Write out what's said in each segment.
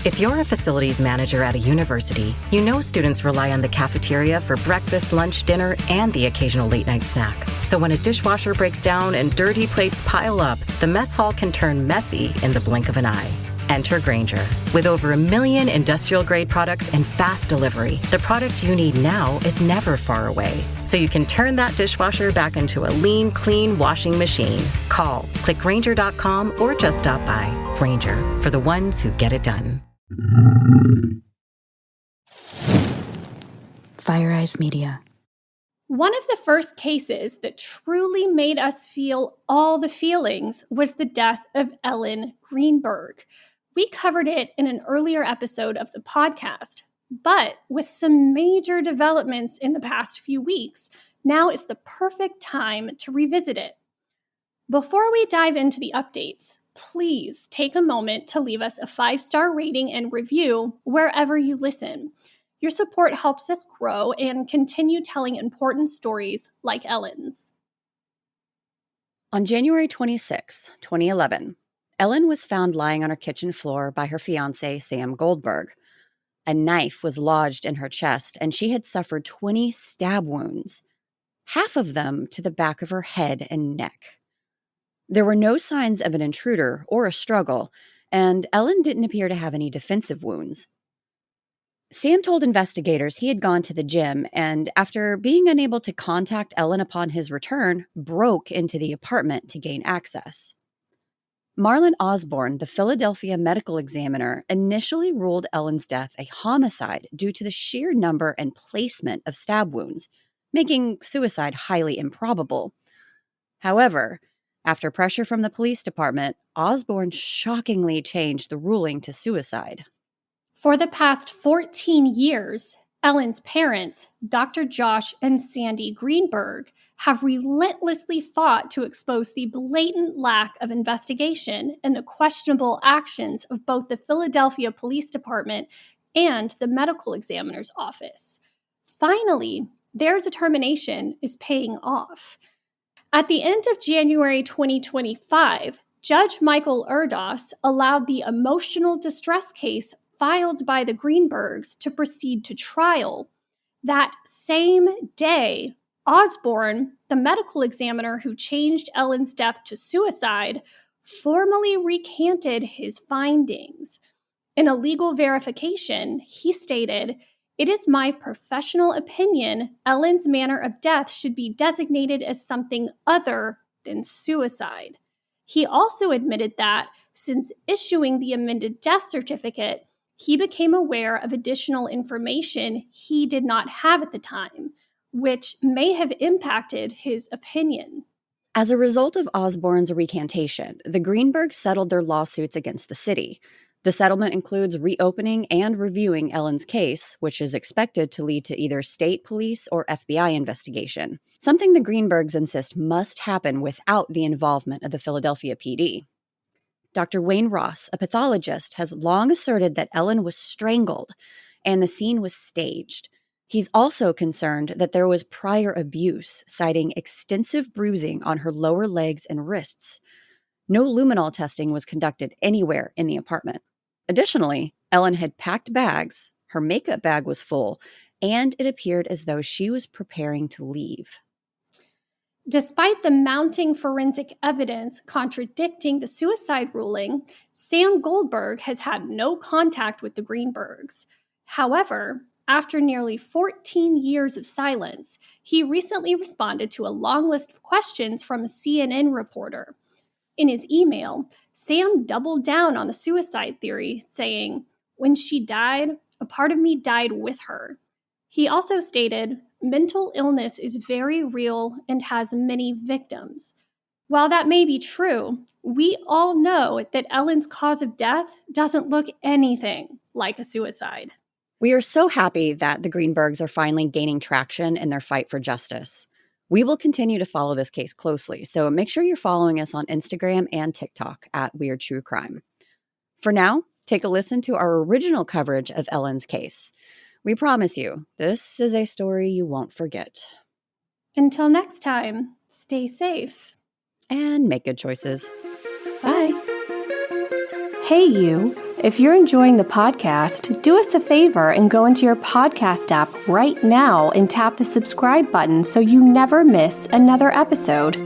If you're a facilities manager at a university, you know students rely on the cafeteria for breakfast, lunch, dinner, and the occasional late-night snack. So when a dishwasher breaks down and dirty plates pile up, the mess hall can turn messy in the blink of an eye. Enter Grainger. With over 1 million industrial-grade products and fast delivery, the product you need now is never far away. So you can turn that dishwasher back into a lean, clean washing machine. Call, click Grainger.com, or just stop by. Grainger, for the ones who get it done. Fire Eyes Media. One of the first cases that truly made us feel all the feelings was the death of Ellen Greenberg. We covered it in an earlier episode of the podcast, but with some major developments in the past few weeks, now is the perfect time to revisit it. Before we dive into the updates, please take a moment to leave us a 5-star rating and review wherever you listen. Your support helps us grow and continue telling important stories like Ellen's. On January 26, 2011, Ellen was found lying on her kitchen floor by her fiancé, Sam Goldberg. A knife was lodged in her chest, and she had suffered 20 stab wounds, half of them to the back of her head and neck. There were no signs of an intruder or a struggle, and Ellen didn't appear to have any defensive wounds. Sam told investigators he had gone to the gym and, after being unable to contact Ellen upon his return, broke into the apartment to gain access. Marlon Osborne, the Philadelphia medical examiner, initially ruled Ellen's death a homicide due to the sheer number and placement of stab wounds, making suicide highly improbable. However, after pressure from the police department, Osborne shockingly changed the ruling to suicide. For the past 14 years, Ellen's parents, Dr. Josh and Sandy Greenberg, have relentlessly fought to expose the blatant lack of investigation and the questionable actions of both the Philadelphia Police Department and the medical examiner's office. Finally, their determination is paying off. At the end of January 2025, Judge Michael Erdos allowed the emotional distress case filed by the Greenbergs to proceed to trial. That same day, Osborne, the medical examiner who changed Ellen's death to suicide, formally recanted his findings. In a legal verification, he stated, "It is my professional opinion Ellen's manner of death should be designated as something other than suicide." He also admitted that, since issuing the amended death certificate, he became aware of additional information he did not have at the time, which may have impacted his opinion. As a result of Osborne's recantation, the Greenbergs settled their lawsuits against the city. The settlement includes reopening and reviewing Ellen's case, which is expected to lead to either state police or FBI investigation, something the Greenbergs insist must happen without the involvement of the Philadelphia PD. Dr. Wayne Ross, a pathologist, has long asserted that Ellen was strangled and the scene was staged. He's also concerned that there was prior abuse, citing extensive bruising on her lower legs and wrists. No luminol testing was conducted anywhere in the apartment. Additionally, Ellen had packed bags, her makeup bag was full, and it appeared as though she was preparing to leave. Despite the mounting forensic evidence contradicting the suicide ruling, Sam Goldberg has had no contact with the Greenbergs. However, after nearly 14 years of silence, he recently responded to a long list of questions from a CNN reporter. In his email, Sam doubled down on the suicide theory, saying, "When she died, a part of me died with her." He also stated, "Mental illness is very real and has many victims." While that may be true, we all know that Ellen's cause of death doesn't look anything like a suicide. We are so happy that the Greenbergs are finally gaining traction in their fight for justice. We will continue to follow this case closely, so make sure you're following us on Instagram and TikTok at Weird True Crime. For now, take a listen to our original coverage of Ellen's case. We promise you, this is a story you won't forget. Until next time, stay safe. And make good choices. Bye. Hey, you. If you're enjoying the podcast, do us a favor and go into your podcast app right now and tap the subscribe button so you never miss another episode.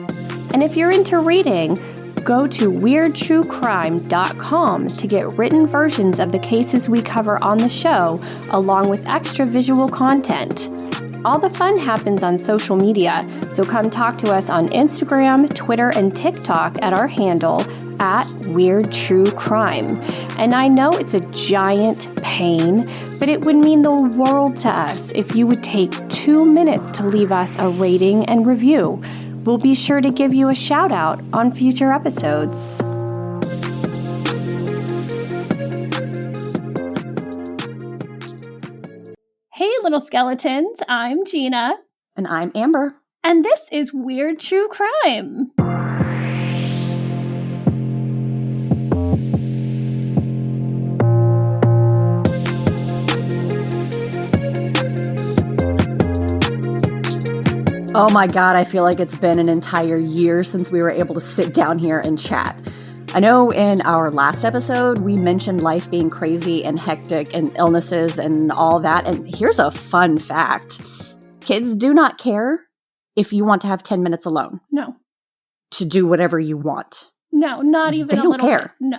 And if you're into reading, go to weirdtruecrime.com to get written versions of the cases we cover on the show, along with extra visual content. All the fun happens on social media, so come talk to us on Instagram, Twitter, and TikTok at our handle @WeirdTrueCrime. And I know it's a giant pain, but it would mean the world to us if you would take 2 minutes to leave us a rating and review. We'll be sure to give you a shout out on future episodes. Hey, little skeletons. I'm Gina. And I'm Amber. And this is Weird True Crime. Oh my God, I feel like it's been an entire year since we were able to sit down here and chat. I know in our last episode, we mentioned life being crazy and hectic and illnesses and all that. And here's a fun fact. Kids do not care if you want to have 10 minutes alone. No. To do whatever you want. No, not even they a don't little care. bit. No.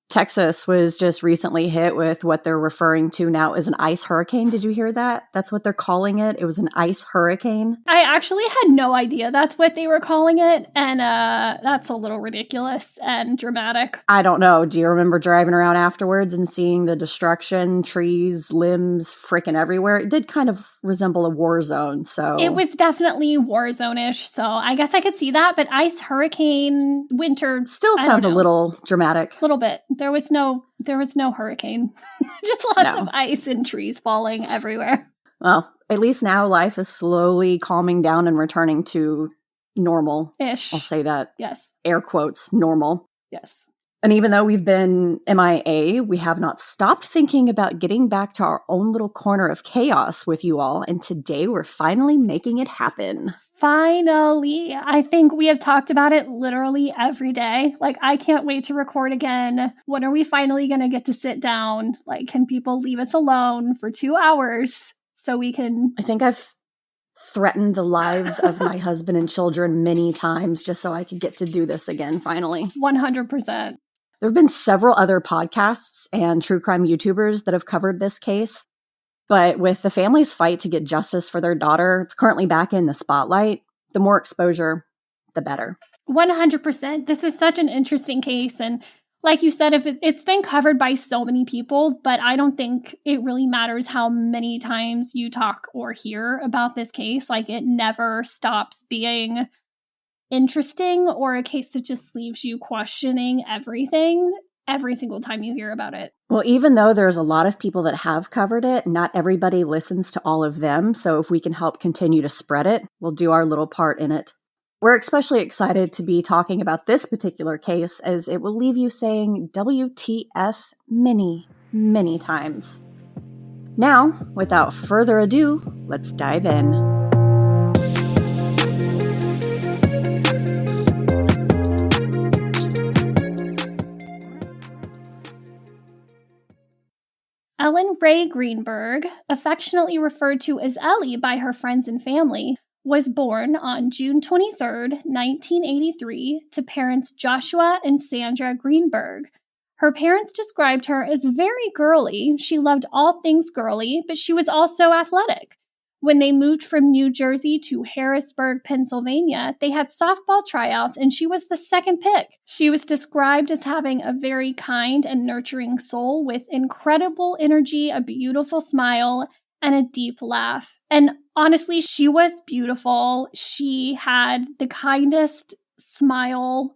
Texas was just recently hit with what they're referring to now as an ice hurricane. Did you hear that? That's what they're calling it. It was an ice hurricane. I actually had no idea that's what they were calling it. And that's a little ridiculous and dramatic. I don't know. Do you remember driving around afterwards and seeing the destruction, trees, limbs, freaking everywhere? It did kind of resemble a war zone. So it was definitely war zone-ish. So I guess I could see that. But ice hurricane winter still sounds a little dramatic. A little bit. There was no hurricane. Just lots of ice and trees falling everywhere. Well, at least now life is slowly calming down and returning to normal-ish. I'll say that. Yes. Air quotes, normal. Yes. And even though we've been MIA, we have not stopped thinking about getting back to our own little corner of chaos with you all. And today we're finally making it happen. Finally. I think we have talked about it literally every day. Like, I can't wait to record again. When are we finally going to get to sit down? Like, can people leave us alone for 2 hours so we can... I think I've threatened the lives of my husband and children many times just so I could get to do this again, finally. 100%. There have been several other podcasts and true crime YouTubers that have covered this case, but with the family's fight to get justice for their daughter, it's currently back in the spotlight. The more exposure, the better. 100%. This is such an interesting case, and like you said, if it's been covered by so many people, but I don't think it really matters how many times you talk or hear about this case. Like, it never stops being interesting or a case that just leaves you questioning everything every single time you hear about it. Well, even though there's a lot of people that have covered it, not everybody listens to all of them. So if we can help continue to spread it, we'll do our little part in it. We're especially excited to be talking about this particular case as it will leave you saying WTF many, many times. Now, without further ado, let's dive in. Ellen Ray Greenberg, affectionately referred to as Ellie by her friends and family, was born on June 23, 1983, to parents Joshua and Sandra Greenberg. Her parents described her as very girly. She loved all things girly, but she was also athletic. When they moved from New Jersey to Harrisburg, Pennsylvania, they had softball tryouts and she was the second pick. She was described as having a very kind and nurturing soul with incredible energy, a beautiful smile, and a deep laugh. And honestly, she was beautiful. She had the kindest smile.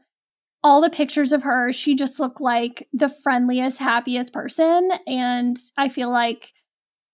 All the pictures of her, she just looked like the friendliest, happiest person. And I feel like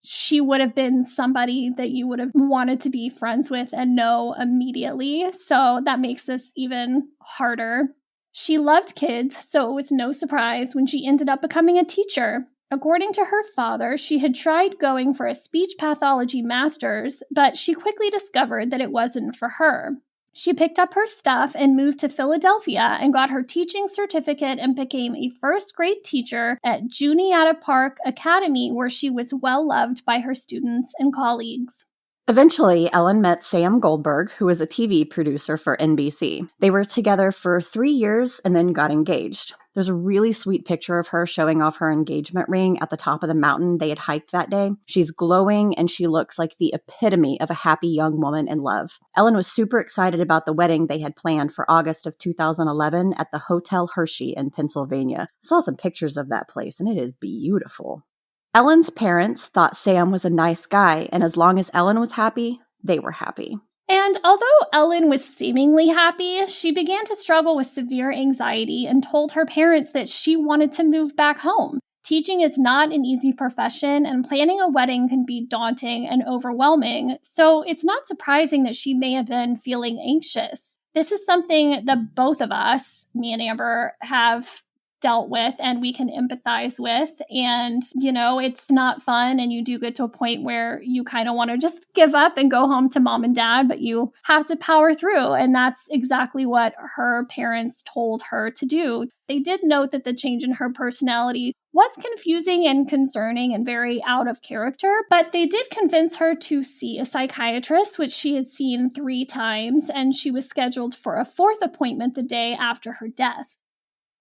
she would have been somebody that you would have wanted to be friends with and know immediately. So that makes this even harder. She loved kids, so it was no surprise when she ended up becoming a teacher. According to her father, she had tried going for a speech pathology master's, but she quickly discovered that it wasn't for her. She picked up her stuff and moved to Philadelphia and got her teaching certificate and became a first-grade teacher at Juniata Park Academy, where she was well-loved by her students and colleagues. Eventually, Ellen met Sam Goldberg, who was a TV producer for NBC. They were together for 3 years and then got engaged. There's a really sweet picture of her showing off her engagement ring at the top of the mountain they had hiked that day. She's glowing and she looks like the epitome of a happy young woman in love. Ellen was super excited about the wedding they had planned for August of 2011 at the Hotel Hershey in Pennsylvania. I saw some pictures of that place and it is beautiful. Ellen's parents thought Sam was a nice guy, and as long as Ellen was happy, they were happy. And although Ellen was seemingly happy, she began to struggle with severe anxiety and told her parents that she wanted to move back home. Teaching is not an easy profession, and planning a wedding can be daunting and overwhelming, so it's not surprising that she may have been feeling anxious. This is something that both of us, me and Amber, have dealt with and we can empathize with. And, it's not fun. And you do get to a point where you kind of want to just give up and go home to mom and dad, but you have to power through. And that's exactly what her parents told her to do. They did note that the change in her personality was confusing and concerning and very out of character, but they did convince her to see a psychiatrist, which she had seen 3 times, and she was scheduled for a 4th appointment the day after her death.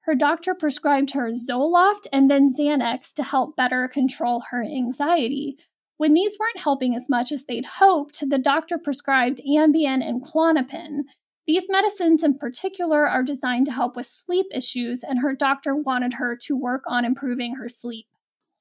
Her doctor prescribed her Zoloft and then Xanax to help better control her anxiety. When these weren't helping as much as they'd hoped, the doctor prescribed Ambien and Klonopin. These medicines in particular are designed to help with sleep issues, and her doctor wanted her to work on improving her sleep.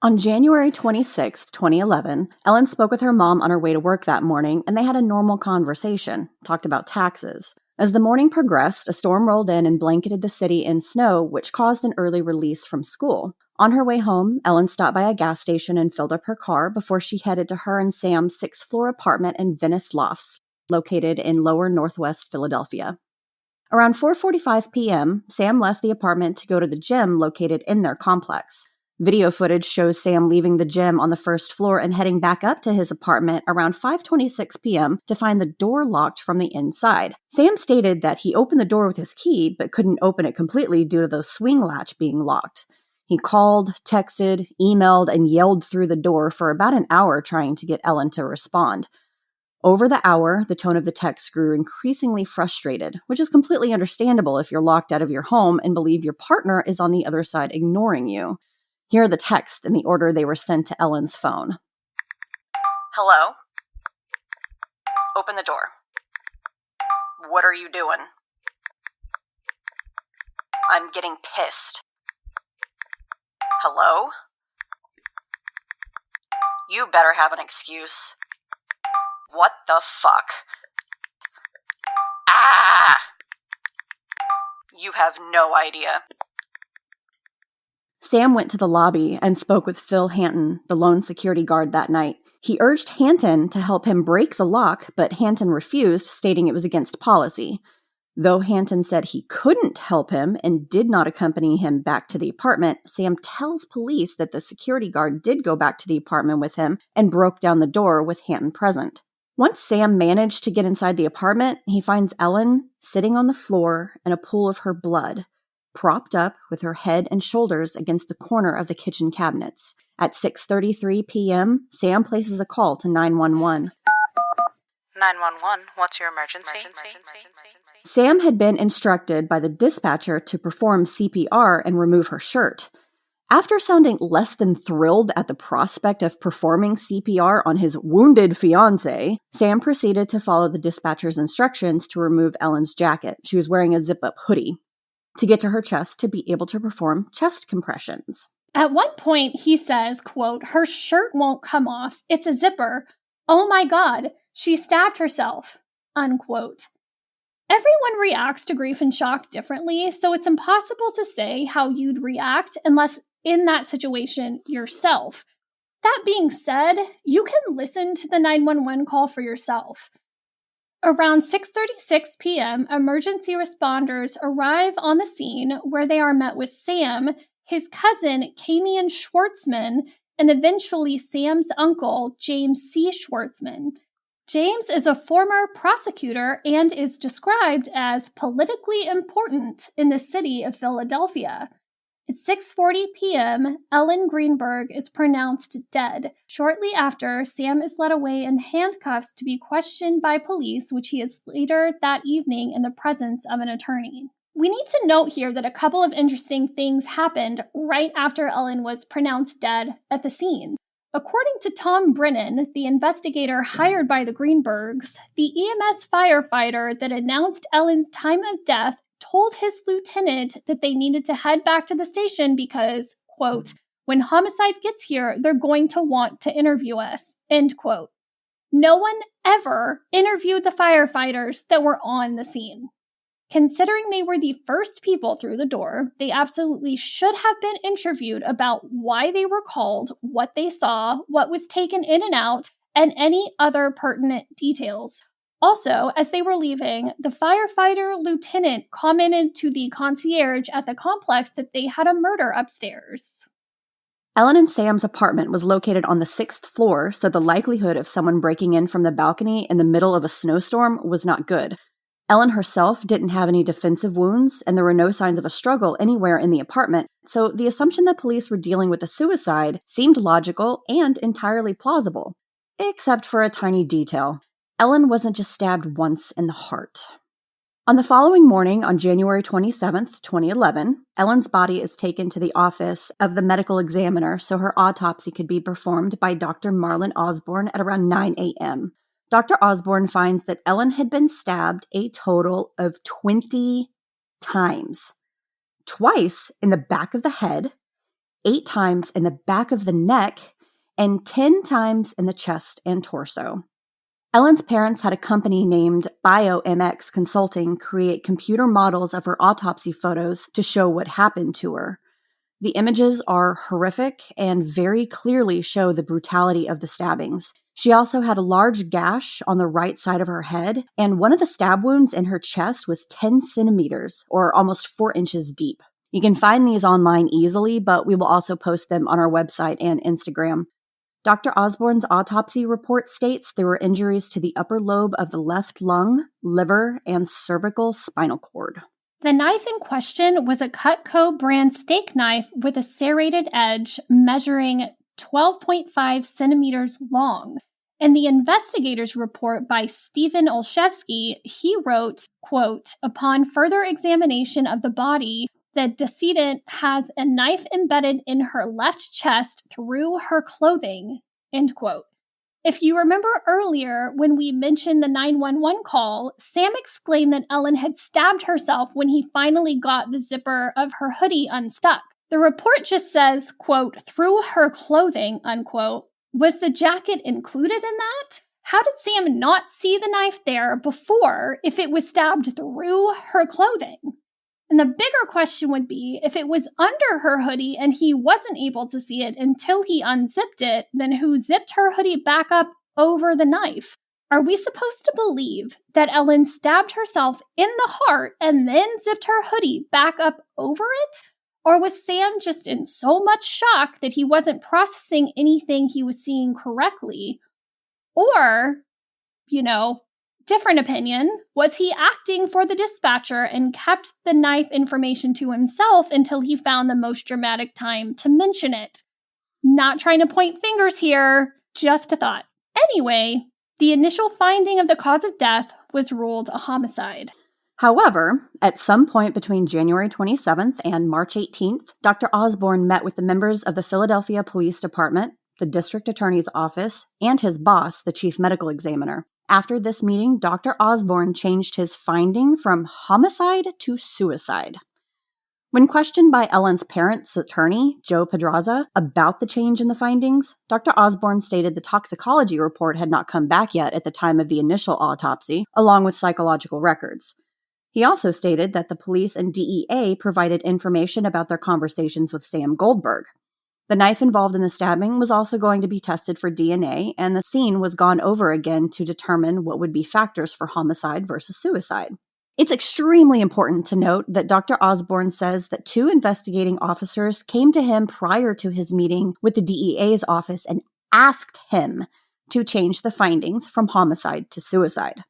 On January 26, 2011, Ellen spoke with her mom on her way to work that morning, and they had a normal conversation, talked about taxes. As the morning progressed, a storm rolled in and blanketed the city in snow, which caused an early release from school. On her way home, Ellen stopped by a gas station and filled up her car before she headed to her and Sam's 6th-floor apartment in Venice Lofts, located in lower northwest Philadelphia. Around 4:45 p.m., Sam left the apartment to go to the gym located in their complex. Video footage shows Sam leaving the gym on the 1st floor and heading back up to his apartment around 5:26 p.m. to find the door locked from the inside. Sam stated that he opened the door with his key but couldn't open it completely due to the swing latch being locked. He called, texted, emailed, and yelled through the door for about an hour trying to get Ellen to respond. Over the hour, the tone of the text grew increasingly frustrated, which is completely understandable if you're locked out of your home and believe your partner is on the other side ignoring you. Here are the texts in the order they were sent to Ellen's phone. Hello? Open the door. What are you doing? I'm getting pissed. Hello? You better have an excuse. What the fuck? Ah! You have no idea. Sam went to the lobby and spoke with Phil Hanton, the lone security guard that night. He urged Hanton to help him break the lock, but Hanton refused, stating it was against policy. Though Hanton said he couldn't help him and did not accompany him back to the apartment, Sam tells police that the security guard did go back to the apartment with him and broke down the door with Hanton present. Once Sam managed to get inside the apartment, he finds Ellen sitting on the floor in a pool of her blood, propped up with her head and shoulders against the corner of the kitchen cabinets. At 6:33 p.m., Sam places a call to 911. 911, what's your emergency? Sam had been instructed by the dispatcher to perform CPR and remove her shirt. After sounding less than thrilled at the prospect of performing CPR on his wounded fiancé, Sam proceeded to follow the dispatcher's instructions to remove Ellen's jacket. She was wearing a zip-up hoodie to get to her chest to be able to perform chest compressions. At one point, he says, quote, "Her shirt won't come off. It's a zipper. Oh my God, she stabbed herself," unquote. Everyone reacts to grief and shock differently, so it's impossible to say how you'd react unless in that situation yourself. That being said, you can listen to the 911 call for yourself. Around 6:36 p.m., emergency responders arrive on the scene where they are met with Sam, his cousin, Kamian Schwartzman, and eventually Sam's uncle, James C. Schwartzman. James is a former prosecutor and is described as politically important in the city of Philadelphia. At 6:40 p.m., Ellen Greenberg is pronounced dead. Shortly after, Sam is led away in handcuffs to be questioned by police, which he is later that evening in the presence of an attorney. We need to note here that a couple of interesting things happened right after Ellen was pronounced dead at the scene. According to Tom Brennan, the investigator hired by the Greenbergs, the EMS firefighter that announced Ellen's time of death told his lieutenant that they needed to head back to the station because, quote, when homicide gets here, they're going to want to interview us, end quote. No one ever interviewed the firefighters that were on the scene. Considering they were the first people through the door, they absolutely should have been interviewed about why they were called, what they saw, what was taken in and out, and any other pertinent details. Also, as they were leaving, the firefighter lieutenant commented to the concierge at the complex that they had a murder upstairs. Ellen and Sam's apartment was located on the 6th floor, so the likelihood of someone breaking in from the balcony in the middle of a snowstorm was not good. Ellen herself didn't have any defensive wounds, and there were no signs of a struggle anywhere in the apartment, so the assumption that police were dealing with a suicide seemed logical and entirely plausible. Except for a tiny detail. Ellen wasn't just stabbed once in the heart. On the following morning, on January 27, 2011, Ellen's body is taken to the office of the medical examiner so her autopsy could be performed by Dr. Marlon Osborne at around 9 a.m. Dr. Osborne finds that Ellen had been stabbed a total of 20 times. Twice in the back of the head, 8 times in the back of the neck, and 10 times in the chest and torso. Ellen's parents had a company named BioMX Consulting create computer models of her autopsy photos to show what happened to her. The images are horrific and very clearly show the brutality of the stabbings. She also had a large gash on the right side of her head, and one of the stab wounds in her chest was 10 centimeters, or almost 4 inches deep. You can find these online easily, but we will also post them on our website and Instagram. Dr. Osborne's autopsy report states there were injuries to the upper lobe of the left lung, liver, and cervical spinal cord. The knife in question was a Cutco brand steak knife with a serrated edge measuring 12.5 centimeters long. In the investigator's report by Stephen Olszewski, he wrote, quote, upon further examination of the body, the decedent has a knife embedded in her left chest through her clothing, end quote. If you remember earlier when we mentioned the 911 call, Sam exclaimed that Ellen had stabbed herself when he finally got the zipper of her hoodie unstuck. The report just says, quote, through her clothing, unquote. Was the jacket included in that? How did Sam not see the knife there before if it was stabbed through her clothing? And the bigger question would be, if it was under her hoodie and he wasn't able to see it until he unzipped it, then who zipped her hoodie back up over the knife? Are we supposed to believe that Ellen stabbed herself in the heart and then zipped her hoodie back up over it? Or was Sam just in so much shock that he wasn't processing anything he was seeing correctly? Or, different opinion, was he acting for the dispatcher and kept the knife information to himself until he found the most dramatic time to mention it? Not trying to point fingers here, just a thought. Anyway, the initial finding of the cause of death was ruled a homicide. However, at some point between January 27th and March 18th, Dr. Osborne met with the members of the Philadelphia Police Department, the district attorney's office, and his boss, the chief medical examiner. After this meeting, Dr. Osborne changed his finding from homicide to suicide. When questioned by Ellen's parents' attorney, Joe Pedraza, about the change in the findings, Dr. Osborne stated the toxicology report had not come back yet at the time of the initial autopsy, along with psychological records. He also stated that the police and DEA provided information about their conversations with Sam Goldberg. The knife involved in the stabbing was also going to be tested for DNA, and the scene was gone over again to determine what would be factors for homicide versus suicide. It's extremely important to note that Dr. Osborne says that 2 investigating officers came to him prior to his meeting with the DEA's office and asked him to change the findings from homicide to suicide.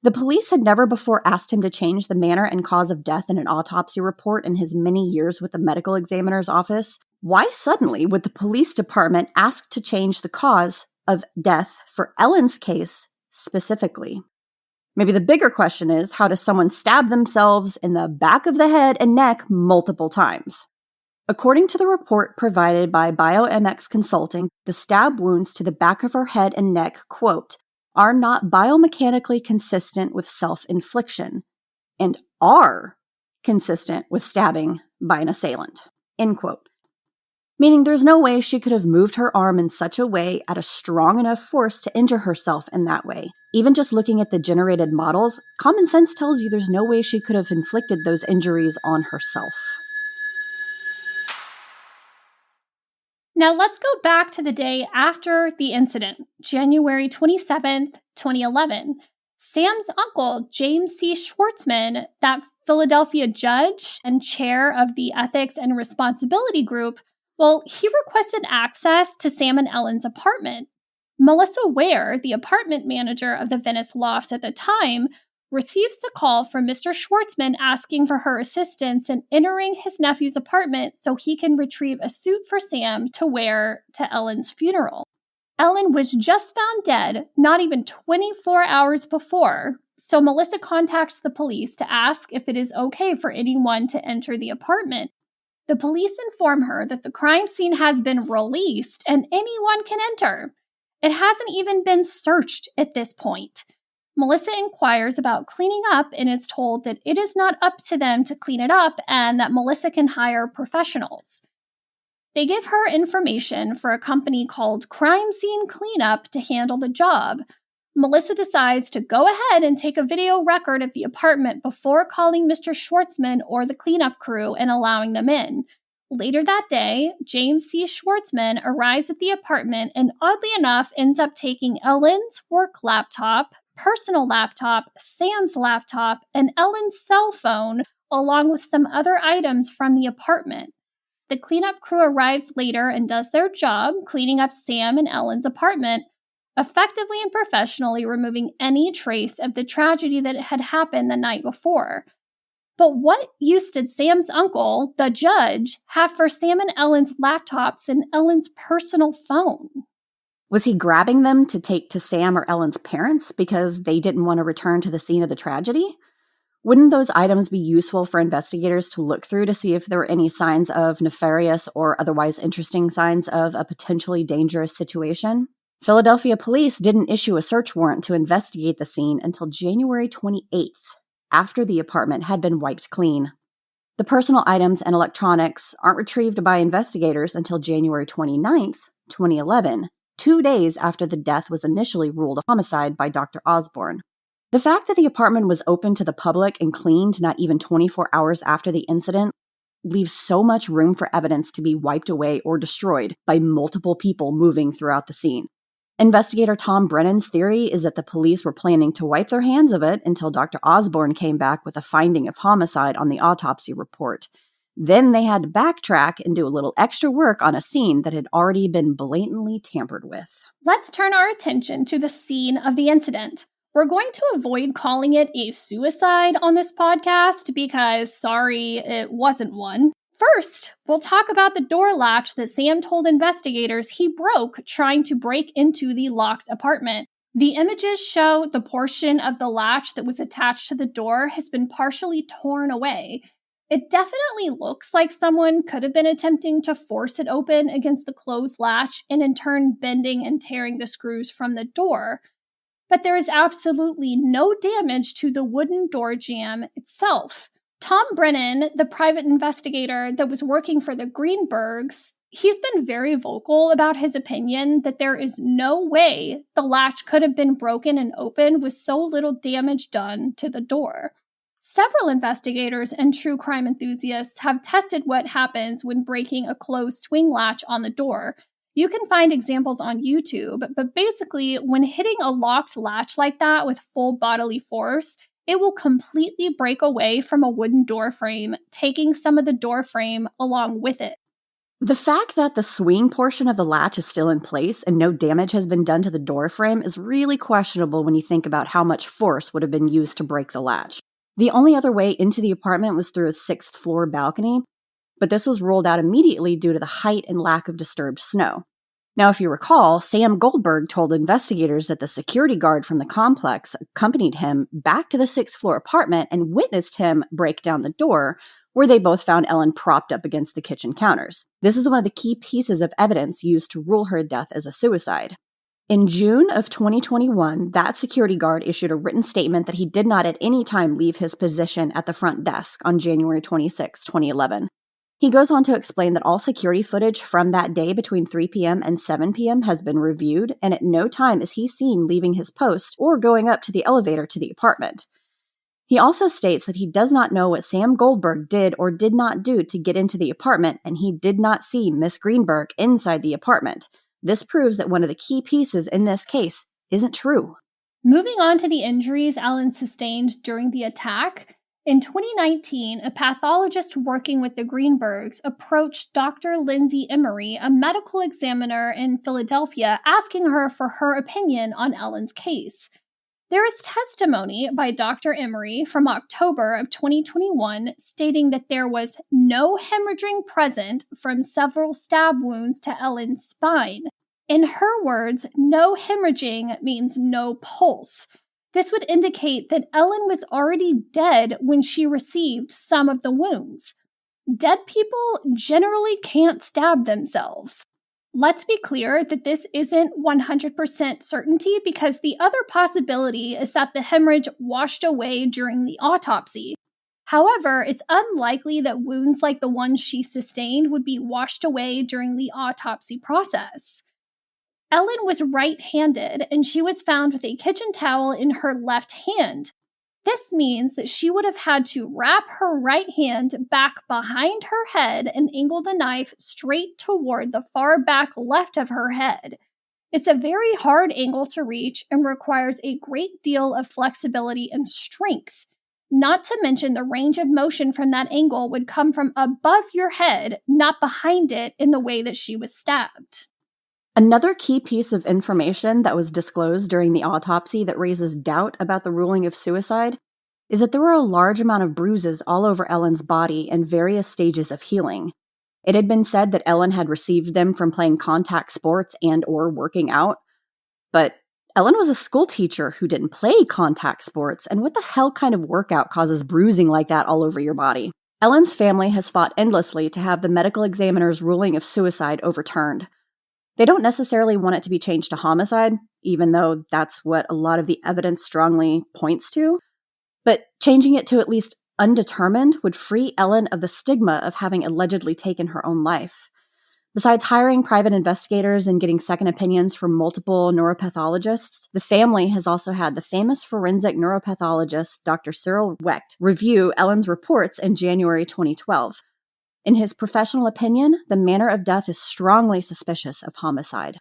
The police had never before asked him to change the manner and cause of death in an autopsy report in his many years with the medical examiner's office. Why suddenly would the police department ask to change the cause of death for Ellen's case specifically? Maybe the bigger question is, how does someone stab themselves in the back of the head and neck multiple times? According to the report provided by BioMX Consulting, the stab wounds to the back of her head and neck, quote, are not biomechanically consistent with self-infliction and are consistent with stabbing by an assailant, end quote. Meaning there's no way she could have moved her arm in such a way at a strong enough force to injure herself in that way. Even just looking at the generated models, common sense tells you there's no way she could have inflicted those injuries on herself. Now let's go back to the day after the incident, January 27th, 2011. Sam's uncle, James C. Schwartzman, that Philadelphia judge and chair of the Ethics and Responsibility Group, well, he requested access to Sam and Ellen's apartment. Melissa Ware, the apartment manager of the Venice Lofts at the time, receives the call from Mr. Schwartzman asking for her assistance in entering his nephew's apartment so he can retrieve a suit for Sam to wear to Ellen's funeral. Ellen was just found dead not even 24 hours before, so Melissa contacts the police to ask if it is okay for anyone to enter the apartment. The police inform her that the crime scene has been released and anyone can enter. It hasn't even been searched at this point. Melissa inquires about cleaning up and is told that it is not up to them to clean it up and that Melissa can hire professionals. They give her information for a company called Crime Scene Cleanup to handle the job. Melissa decides to go ahead and take a video record of the apartment before calling Mr. Schwartzman or the cleanup crew and allowing them in. Later that day, James C. Schwartzman arrives at the apartment and oddly enough ends up taking Ellen's work laptop, personal laptop, Sam's laptop, and Ellen's cell phone, along with some other items from the apartment. The cleanup crew arrives later and does their job, cleaning up Sam and Ellen's apartment, effectively and professionally removing any trace of the tragedy that had happened the night before. But what use did Sam's uncle, the judge, have for Sam and Ellen's laptops and Ellen's personal phone? Was he grabbing them to take to Sam or Ellen's parents because they didn't want to return to the scene of the tragedy? Wouldn't those items be useful for investigators to look through to see if there were any signs of nefarious or otherwise interesting signs of a potentially dangerous situation? Philadelphia police didn't issue a search warrant to investigate the scene until January 28th, after the apartment had been wiped clean. The personal items and electronics aren't retrieved by investigators until January 29th, 2011, 2 days after the death was initially ruled a homicide by Dr. Osborne. The fact that the apartment was open to the public and cleaned not even 24 hours after the incident leaves so much room for evidence to be wiped away or destroyed by multiple people moving throughout the scene. Investigator Tom Brennan's theory is that the police were planning to wipe their hands of it until Dr. Osborne came back with a finding of homicide on the autopsy report. Then they had to backtrack and do a little extra work on a scene that had already been blatantly tampered with. Let's turn our attention to the scene of the incident. We're going to avoid calling it a suicide on this podcast because, sorry, it wasn't one. First, we'll talk about the door latch that Sam told investigators he broke trying to break into the locked apartment. The images show the portion of the latch that was attached to the door has been partially torn away. It definitely looks like someone could have been attempting to force it open against the closed latch and in turn bending and tearing the screws from the door. But there is absolutely no damage to the wooden door jamb itself. Tom Brennan, the private investigator that was working for the Greenbergs, he's been very vocal about his opinion that there is no way the latch could have been broken and opened with so little damage done to the door. Several investigators and true crime enthusiasts have tested what happens when breaking a closed swing latch on the door. You can find examples on YouTube, but basically, when hitting a locked latch like that with full bodily force, it will completely break away from a wooden door frame, taking some of the door frame along with it. The fact that the swing portion of the latch is still in place and no damage has been done to the door frame is really questionable when you think about how much force would have been used to break the latch. The only other way into the apartment was through a 6th floor balcony, but this was ruled out immediately due to the height and lack of disturbed snow. Now, if you recall, Sam Goldberg told investigators that the security guard from the complex accompanied him back to the 6th floor apartment and witnessed him break down the door, where they both found Ellen propped up against the kitchen counters. This is one of the key pieces of evidence used to rule her death as a suicide. In June of 2021, that security guard issued a written statement that he did not at any time leave his position at the front desk on January 26, 2011. He goes on to explain that all security footage from that day between 3 p.m. and 7 p.m. has been reviewed, and at no time is he seen leaving his post or going up to the elevator to the apartment. He also states that he does not know what Sam Goldberg did or did not do to get into the apartment, and he did not see Miss Greenberg inside the apartment. This proves that one of the key pieces in this case isn't true. Moving on to the injuries Ellen sustained during the attack, in 2019, a pathologist working with the Greenbergs approached Dr. Lindsay Emery, a medical examiner in Philadelphia, asking her for her opinion on Ellen's case. There is testimony by Dr. Emery from October of 2021 stating that there was no hemorrhaging present from several stab wounds to Ellen's spine. In her words, no hemorrhaging means no pulse. This would indicate that Ellen was already dead when she received some of the wounds. Dead people generally can't stab themselves. Let's be clear that this isn't 100% certainty because the other possibility is that the hemorrhage washed away during the autopsy. However, it's unlikely that wounds like the ones she sustained would be washed away during the autopsy process. Ellen was right-handed, and she was found with a kitchen towel in her left hand. This means that she would have had to wrap her right hand back behind her head and angle the knife straight toward the far back left of her head. It's a very hard angle to reach and requires a great deal of flexibility and strength. Not to mention the range of motion from that angle would come from above your head, not behind it in the way that she was stabbed. Another key piece of information that was disclosed during the autopsy that raises doubt about the ruling of suicide is that there were a large amount of bruises all over Ellen's body in various stages of healing. It had been said that Ellen had received them from playing contact sports and or working out, but Ellen was a school teacher who didn't play contact sports, and what the hell kind of workout causes bruising like that all over your body? Ellen's family has fought endlessly to have the medical examiner's ruling of suicide overturned. They don't necessarily want it to be changed to homicide, even though that's what a lot of the evidence strongly points to. But changing it to at least undetermined would free Ellen of the stigma of having allegedly taken her own life. Besides hiring private investigators and getting second opinions from multiple neuropathologists, the family has also had the famous forensic neuropathologist Dr. Cyril Wecht review Ellen's reports in January 2012. In his professional opinion, the manner of death is strongly suspicious of homicide.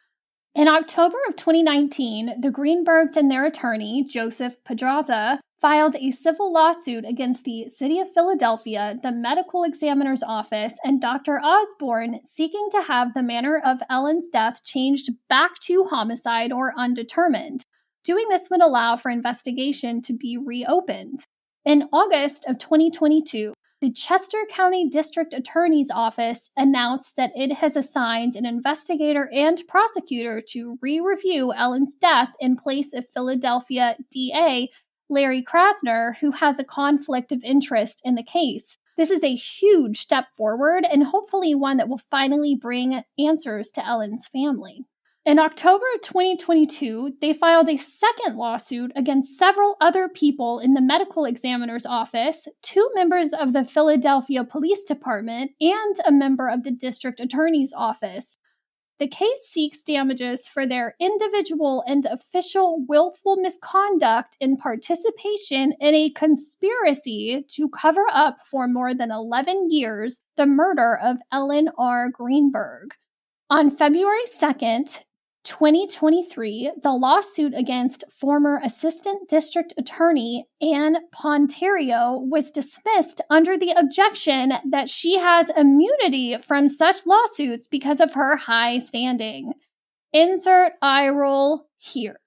In October of 2019, the Greenbergs and their attorney, Joseph Pedraza, filed a civil lawsuit against the City of Philadelphia, the medical examiner's office, and Dr. Osborne, seeking to have the manner of Ellen's death changed back to homicide or undetermined. Doing this would allow for investigation to be reopened. In August of 2022, the Chester County District Attorney's Office announced that it has assigned an investigator and prosecutor to re-review Ellen's death in place of Philadelphia DA Larry Krasner, who has a conflict of interest in the case. This is a huge step forward and hopefully one that will finally bring answers to Ellen's family. In October 2022, they filed a second lawsuit against several other people in the medical examiner's office, 2 members of the Philadelphia Police Department, and a member of the district attorney's office. The case seeks damages for their individual and official willful misconduct in participation in a conspiracy to cover up for more than 11 years the murder of Ellen R. Greenberg. On February 2nd, 2023, the lawsuit against former Assistant District Attorney Ann Pontario was dismissed under the objection that she has immunity from such lawsuits because of her high standing. Insert eye roll here.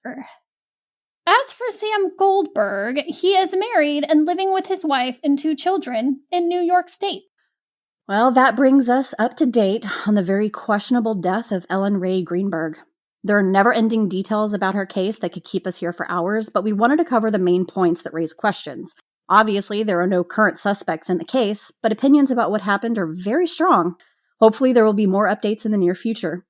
As for Sam Goldberg, he is married and living with his wife and 2 children in New York State. Well, that brings us up to date on the very questionable death of Ellen Ray Greenberg. There are never-ending details about her case that could keep us here for hours, but we wanted to cover the main points that raise questions. Obviously, there are no current suspects in the case, but opinions about what happened are very strong. Hopefully, there will be more updates in the near future.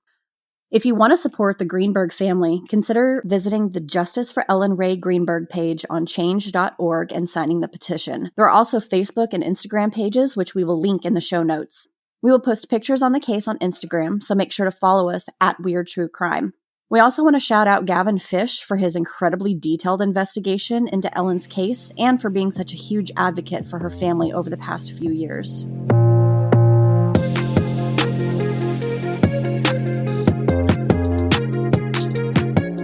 If you want to support the Greenberg family, consider visiting the Justice for Ellen Ray Greenberg page on change.org and signing the petition. There are also Facebook and Instagram pages, which we will link in the show notes. We will post pictures on the case on Instagram, so make sure to follow us at Weird True Crime. We also want to shout out Gavin Fish for his incredibly detailed investigation into Ellen's case and for being such a huge advocate for her family over the past few years.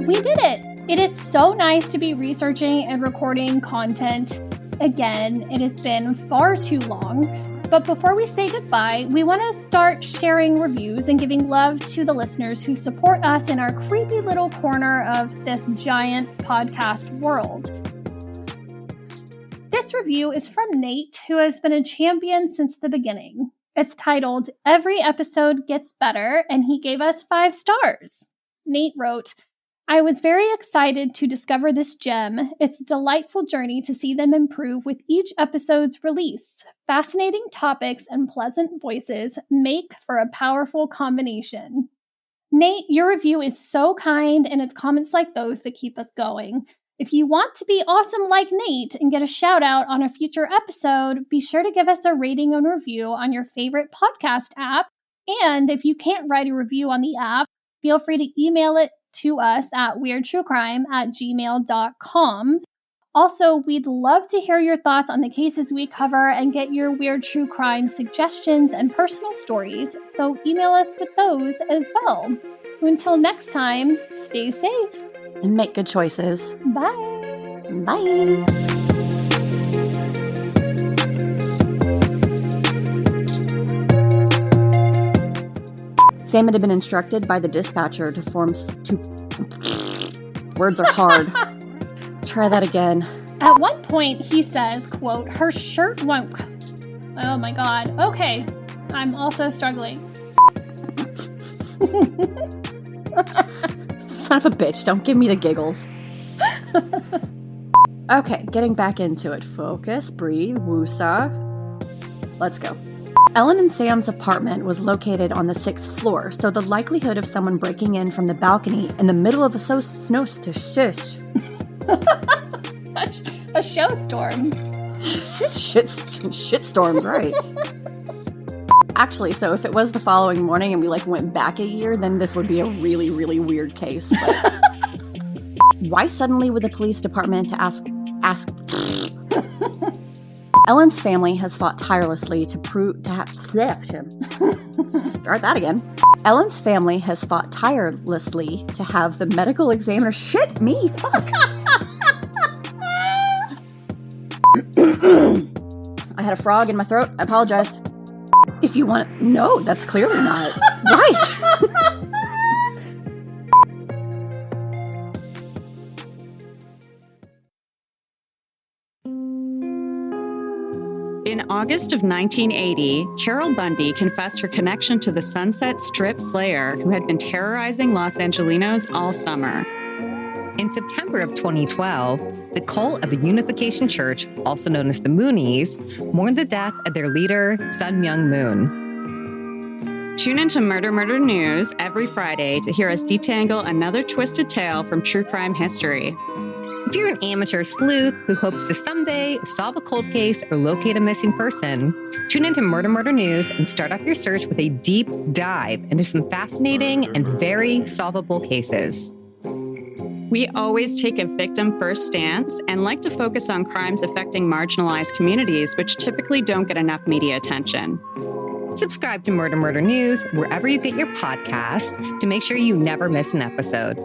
We did it! It is so nice to be researching and recording content again. It has been far too long. But before we say goodbye, we want to start sharing reviews and giving love to the listeners who support us in our creepy little corner of this giant podcast world. This review is from Nate, who has been a champion since the beginning. It's titled, "Every Episode Gets Better," and he gave us 5 stars. Nate wrote, "I was very excited to discover this gem. It's a delightful journey to see them improve with each episode's release. Fascinating topics and pleasant voices make for a powerful combination." Nate, your review is so kind, and it's comments like those that keep us going. If you want to be awesome like Nate and get a shout out on a future episode, be sure to give us a rating and review on your favorite podcast app. And if you can't write a review on the app, feel free to email it to us at weirdtruecrime@gmail.com. Also, we'd love to hear your thoughts on the cases we cover and get your weird true crime suggestions and personal stories, so email us with those as well. So until next time, stay safe. And make good choices. Bye. Bye. Sam had been instructed by the dispatcher to form words are hard. Try that again. At one point, he says, quote, "Her shirt won't..." Oh my God. Okay. I'm also struggling. Son of a bitch, don't give me the giggles. Okay, getting back into it. Focus, breathe, woosah. Let's go. Ellen and Sam's apartment was located on the 6th floor, so the likelihood of someone breaking in from the balcony in the middle of a A showstorm. Shitstorm, right. Actually, so if it was the following morning and we went back a year, then this would be a really, really weird case. But why suddenly would the police department ask? Ellen's family has fought tirelessly to Start that again. Ellen's family has fought tirelessly to have the medical examiner. Shit me, fuck. I had a frog in my throat. I apologize. If you want to... No, that's clearly not. Right. In August of 1980, Carol Bundy confessed her connection to the Sunset Strip slayer who had been terrorizing Los Angelenos all summer. In September of 2012, the cult of the Unification Church, also known as the Moonies, mourned the death of their leader, Sun Myung Moon. Tune into Murder Murder News every Friday to hear us detangle another twisted tale from true crime history. If you're an amateur sleuth who hopes to someday solve a cold case or locate a missing person, tune into Murder Murder News and start off your search with a deep dive into some fascinating and very solvable cases. We always take a victim-first stance and like to focus on crimes affecting marginalized communities, which typically don't get enough media attention. Subscribe to Murder Murder News wherever you get your podcast to make sure you never miss an episode.